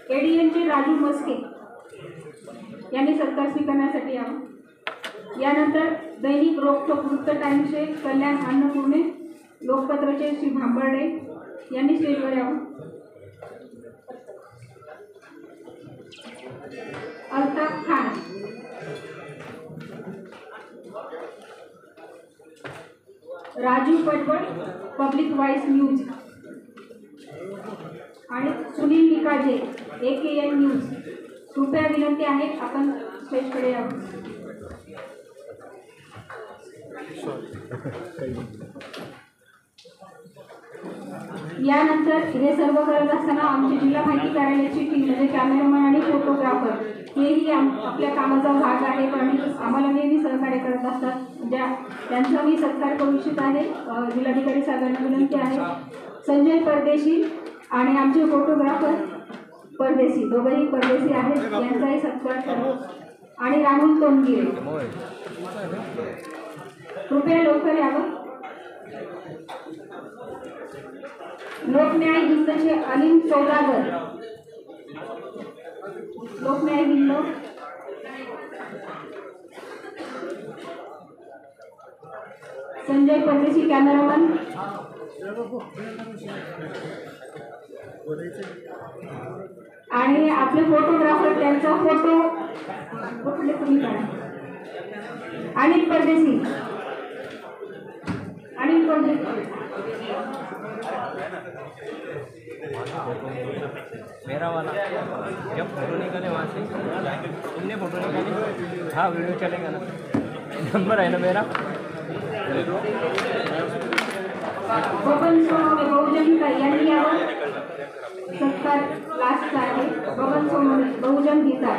एडीएनचे राजू मस्के यांनी सत्कार स्वीकारण्यासाठी यावं। यानंतर दैनिक रोखठोक वृत्त टाइम्सचे कल्याण अन्नपूर्णे, लोकपत्रचे श्री भांबर्डे यांनी स्टेजवर यावं। Altaf Khan, Raju Patwal, public voice news आणि सुनील निकाजे AKN न्यूज, कृपया विनंती आहे आपण स्टेजकडे यावं। यानंतर हे सर्व करत असताना आमची जिल्हा माहिती कार्यालयाची टीम म्हणजे कॅमेरामॅन आणि फोटोग्राफर हेही आपल्या कामाचा भाग आहे आणि आम्हाला नेहमी सहकार्य करत असतात। त्यांचा मी सत्कार करू इच्छित आहे। जिल्हाधिकारी साहेबांना विनंती आहे संजय परदेशी आणि आमचे फोटोग्राफर परदेशी, दोघंही परदेशी आहेत, यांचाही सत्कार करा। आणि राहुल तोंडगिरे कृपया लवकर यावं। लोकन्याय हिंदचे अलीम सौदागर, लोकन्याय हिंद संजय परदेशी कॅमेरामन, आणि आपले फोटोग्राफर त्यांचा फोटो कुठले तुम्ही काढा। अनिल परदेशी, अनिल परदेशी मेरा वाला जब फोटो निकाले वहाँ से तुमने फोटो निकाली, हाँ वीडियो चलेगा ना, नंबर है ना मेरा। बबन सोनवणे बहुजन यांनी यावं। सत्कार लास्ट आहे बबन सोनवणे बहुजन गीता।